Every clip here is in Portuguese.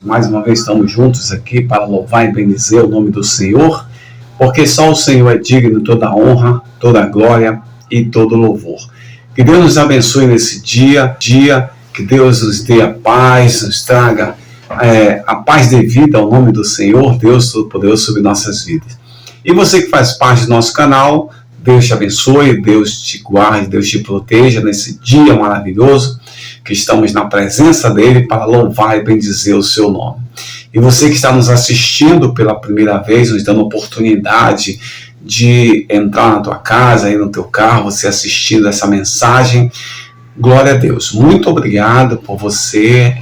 Mais uma vez estamos juntos aqui para louvar e bendizer o nome do Senhor, porque só o Senhor é digno de toda a honra, toda a glória e todo louvor. Que Deus nos abençoe nesse dia, que Deus nos dê a paz, nos traga a paz devida ao nome do Senhor, Deus Todo-Poderoso, sobre nossas vidas. E você que faz parte do nosso canal, Deus te abençoe, Deus te guarde, Deus te proteja nesse dia maravilhoso que estamos na presença dele para louvar e bendizer o seu nome. E você que está nos assistindo pela primeira vez, nos dando oportunidade de entrar na tua casa, aí no teu carro, você assistindo essa mensagem, glória a Deus. Muito obrigado por você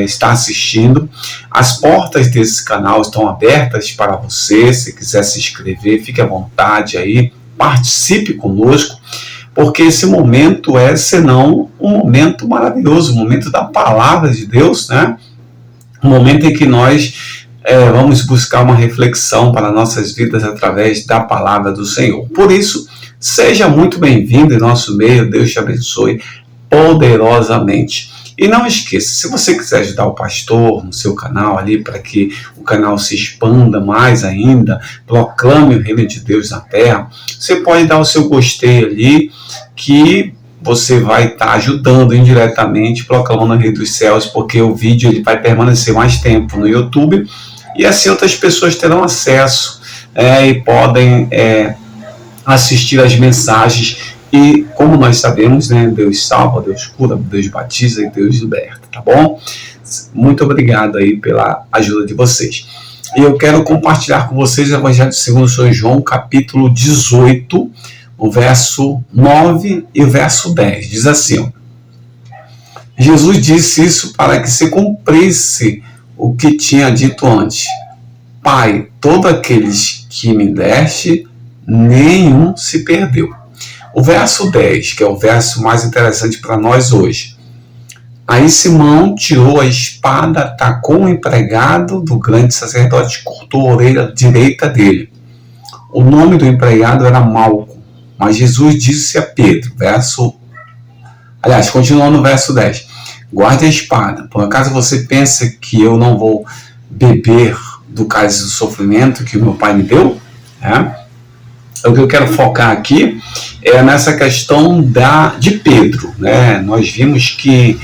estar assistindo. As portas desse canal estão abertas para você. Se quiser se inscrever, fique à vontade aí, participe conosco, porque esse momento é, senão, um momento maravilhoso, um momento da palavra de Deus, né? Um momento em que nós vamos buscar uma reflexão para nossas vidas através da palavra do Senhor. Por isso, seja muito bem-vindo em nosso meio. Deus te abençoe poderosamente. E não esqueça, se você quiser ajudar o pastor no seu canal ali, para que o canal se expanda mais ainda, proclame o reino de Deus na terra, você pode dar o seu gostei ali, que você vai estar ajudando indiretamente, proclamando o reino dos céus, porque o vídeo ele vai permanecer mais tempo no YouTube, e assim outras pessoas terão acesso e podem assistir as mensagens. E como nós sabemos, né, Deus salva, Deus cura, Deus batiza e Deus liberta, tá bom? Muito obrigado aí pela ajuda de vocês. E eu quero compartilhar com vocês o Evangelho segundo São João, capítulo 18, o verso 9 e o verso 10. Diz assim, ó: Jesus disse isso para que se cumprisse o que tinha dito antes. Pai, todos aqueles que me deste, nenhum se perdeu. O verso 10, que é o verso mais interessante para nós hoje. Aí Simão tirou a espada, atacou o empregado do grande sacerdote e cortou a orelha direita dele. O nome do empregado era Malco, mas Jesus disse a Pedro, continuando no verso 10, guarde a espada, por acaso você pensa que eu não vou beber do cálice do sofrimento que o meu pai me deu? O que eu quero focar aqui é nessa questão de Pedro, né? Nós vimos que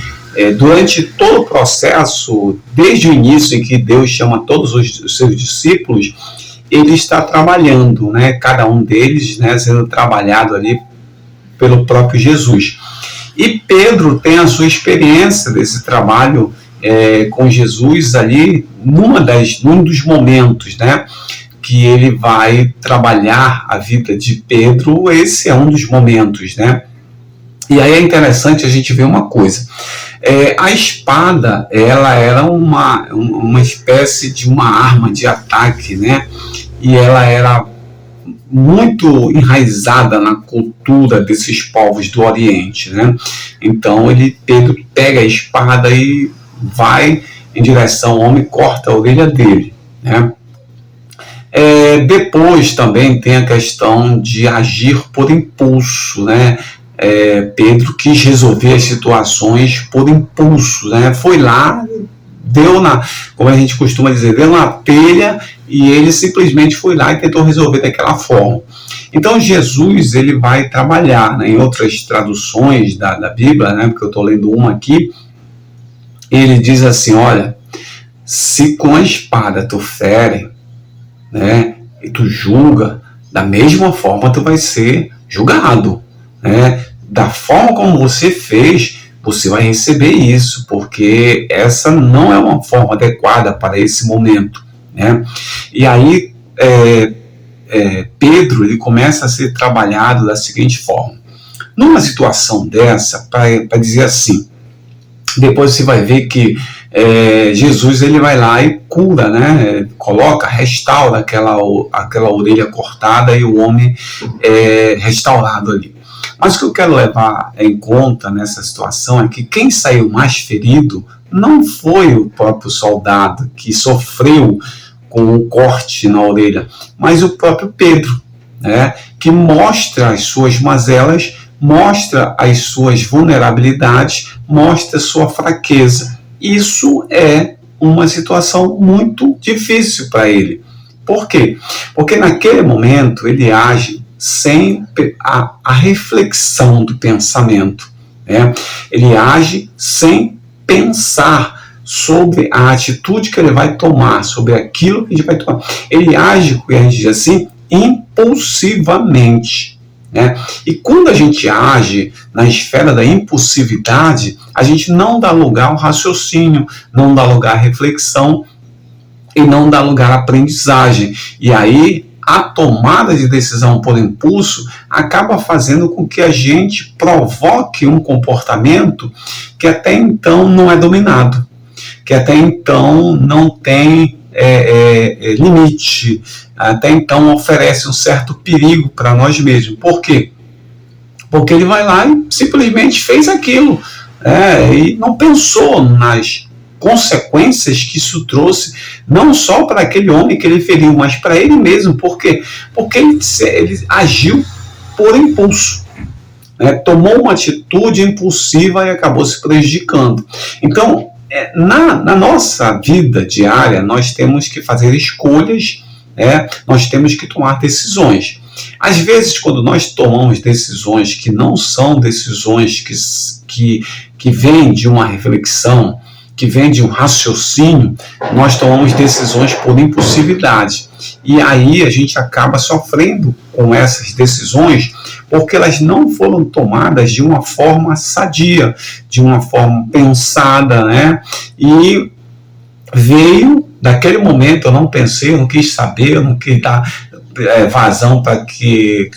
durante todo o processo, desde o início em que Deus chama todos os seus discípulos, ele está trabalhando, né? Cada um deles, né, sendo trabalhado ali pelo próprio Jesus. E Pedro tem a sua experiência desse trabalho com Jesus ali num dos momentos, né, que ele vai trabalhar a vida de Pedro. Esse é um dos momentos, né? E aí é interessante a gente ver uma coisa. A espada, ela era uma espécie de uma arma de ataque, né? E ela era muito enraizada na cultura desses povos do Oriente, né? Então Pedro pega a espada e vai em direção ao homem e corta a orelha dele, né? Depois também tem a questão de agir por impulso, né? Pedro quis resolver as situações por impulso, né? Foi lá, como a gente costuma dizer, deu na telha, e ele simplesmente foi lá e tentou resolver daquela forma. Então Jesus ele vai trabalhar, né? Em outras traduções da Bíblia, né? Porque eu estou lendo uma aqui, ele diz assim, olha, se com a espada tu fere, né, e tu julga, da mesma forma tu vai ser julgado, né? Da forma como você fez, você vai receber isso, porque essa não é uma forma adequada para esse momento, né? E aí Pedro ele começa a ser trabalhado da seguinte forma. Numa situação dessa, para dizer assim, depois você vai ver que Jesus ele vai lá e cura, né? Restaura aquela orelha cortada e o homem restaurado ali. Mas o que eu quero levar em conta nessa situação é que quem saiu mais ferido não foi o próprio soldado que sofreu com um corte na orelha, mas o próprio Pedro, né? Que mostra as suas mazelas, mostra as suas vulnerabilidades, mostra a sua fraqueza. Isso é uma situação muito difícil para ele. Por quê? Porque naquele momento ele age sem a reflexão do pensamento, né? Ele age sem pensar sobre a atitude que ele vai tomar, sobre aquilo que ele vai tomar. Ele age, como a gente diz assim, impulsivamente, né? E quando a gente age na esfera da impulsividade, a gente não dá lugar ao raciocínio, não dá lugar à reflexão e não dá lugar à aprendizagem. E aí a tomada de decisão por impulso acaba fazendo com que a gente provoque um comportamento que até então não é dominado, que até então não tem limite, até então oferece um certo perigo para nós mesmos. Por quê? Porque ele vai lá e simplesmente fez aquilo, e não pensou nas consequências que isso trouxe, não só para aquele homem que ele feriu, mas para ele mesmo. Por quê? Porque ele agiu por impulso, tomou uma atitude impulsiva e acabou se prejudicando. Então, na nossa vida diária, nós temos que fazer escolhas, nós temos que tomar decisões. Às vezes, quando nós tomamos decisões que não são decisões que vêm de uma reflexão, que vem de um raciocínio, nós tomamos decisões por impulsividade. E aí a gente acaba sofrendo com essas decisões porque elas não foram tomadas de uma forma sadia, de uma forma pensada, E veio, daquele momento eu não pensei, eu não quis saber, eu não quis dar vazão para que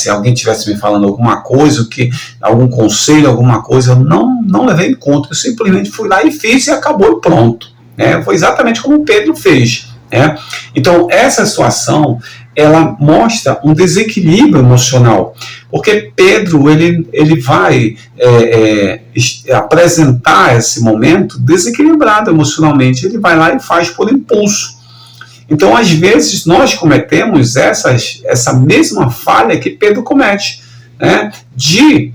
alguém tivesse me falando alguma coisa, algum conselho, alguma coisa, eu não levei em conta, eu simplesmente fui lá e fiz e acabou e pronto. Foi exatamente como Pedro fez. Então, essa situação, ela mostra um desequilíbrio emocional, porque Pedro ele vai apresentar esse momento desequilibrado emocionalmente, ele vai lá e faz por impulso. Então, às vezes, nós cometemos essa mesma falha que Pedro comete, de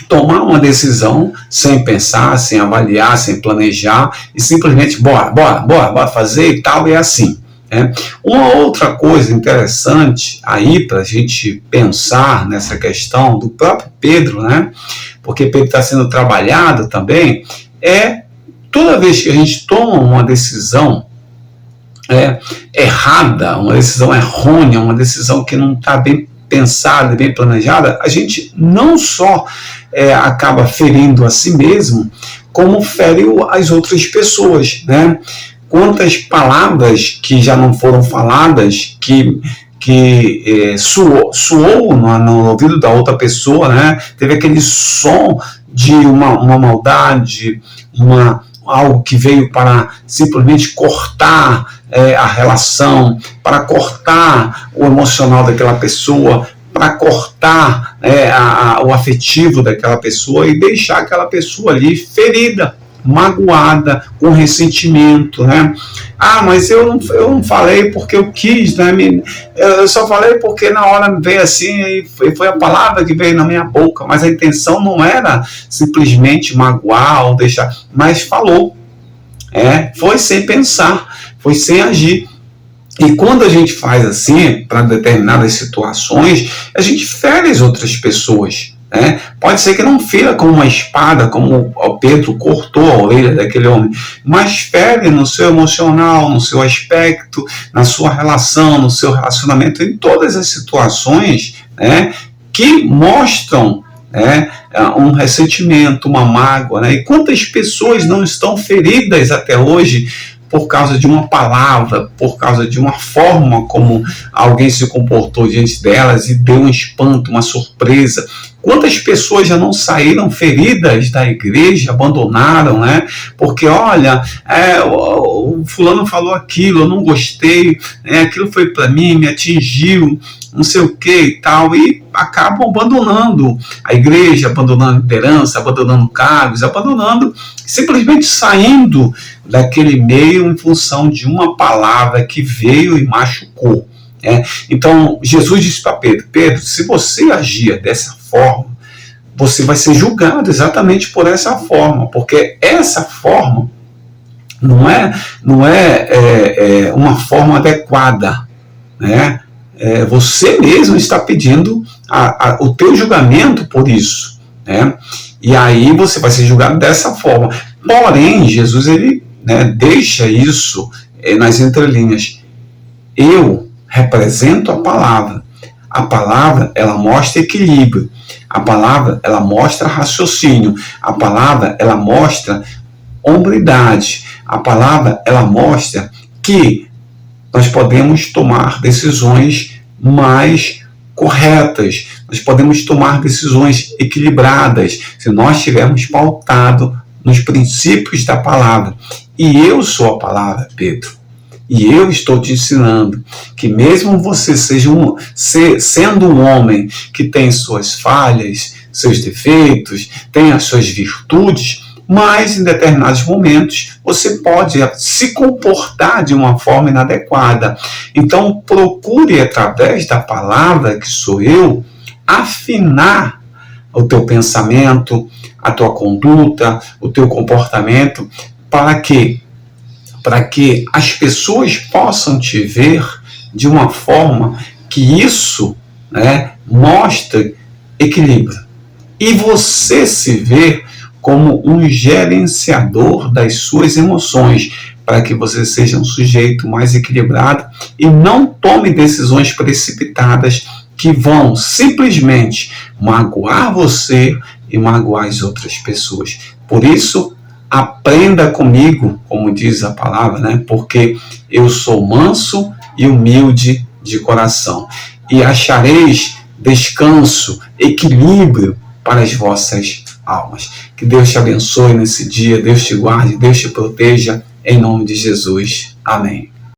tomar uma decisão sem pensar, sem avaliar, sem planejar, e simplesmente bora fazer e tal, e é assim. Uma outra coisa interessante aí para a gente pensar nessa questão do próprio Pedro, porque Pedro está sendo trabalhado também, toda vez que a gente toma uma decisão errada, uma decisão errônea, uma decisão que não está bem pensada, bem planejada, a gente não só acaba ferindo a si mesmo, como fere as outras pessoas, Quantas palavras que já não foram faladas, que soou no ouvido da outra pessoa, Teve aquele som de uma maldade, algo que veio para simplesmente cortar a relação, para cortar o emocional daquela pessoa, para cortar o afetivo daquela pessoa e deixar aquela pessoa ali ferida, magoada, com ressentimento, mas eu não falei porque eu quis, eu só falei porque na hora veio assim, e foi a palavra que veio na minha boca, mas a intenção não era simplesmente magoar ou deixar, mas falou, foi sem pensar, foi sem agir. E quando a gente faz assim, para determinadas situações, a gente fere as outras pessoas. Pode ser que não fira com uma espada, como o Pedro cortou a orelha daquele homem, mas fere no seu emocional, no seu aspecto, na sua relação, no seu relacionamento, em todas as situações que mostram um ressentimento, uma mágoa. E quantas pessoas não estão feridas até hoje por causa de uma palavra, por causa de uma forma como alguém se comportou diante delas e deu um espanto, uma surpresa. Quantas pessoas já não saíram feridas da igreja, abandonaram, Porque, olha, o fulano falou aquilo, eu não gostei, aquilo foi para mim, me atingiu, não sei o que e tal, e acabam abandonando a igreja, abandonando a liderança, abandonando cargos, simplesmente saindo daquele meio em função de uma palavra que veio e machucou. Então, Jesus disse para Pedro, se você agir dessa forma, você vai ser julgado exatamente por essa forma, porque essa forma não é uma forma adequada, né? Você mesmo está pedindo o teu julgamento por isso, né? E aí você vai ser julgado dessa forma. Porém, Jesus, ele, né, deixa isso nas entrelinhas. Eu represento a palavra. A palavra, ela mostra equilíbrio. A palavra, ela mostra raciocínio. A palavra, ela mostra hombridade. A palavra, ela mostra que nós podemos tomar decisões mais corretas, nós podemos tomar decisões equilibradas, se nós estivermos pautados nos princípios da palavra. E eu sou a palavra, Pedro. E eu estou te ensinando que mesmo você sendo um homem que tem suas falhas, seus defeitos, tem as suas virtudes, mas em determinados momentos você pode se comportar de uma forma inadequada. Então procure, através da palavra que sou eu, afinar o teu pensamento, a tua conduta, o teu comportamento, para que as pessoas possam te ver de uma forma que isso, né, mostre equilíbrio. E você se ver como um gerenciador das suas emoções, para que você seja um sujeito mais equilibrado e não tome decisões precipitadas que vão simplesmente magoar você e magoar as outras pessoas. Por isso, aprenda comigo, como diz a palavra, né? Porque eu sou manso e humilde de coração, e achareis descanso, equilíbrio para as vossas almas. Que Deus te abençoe nesse dia, Deus te guarde, Deus te proteja, em nome de Jesus. Amém.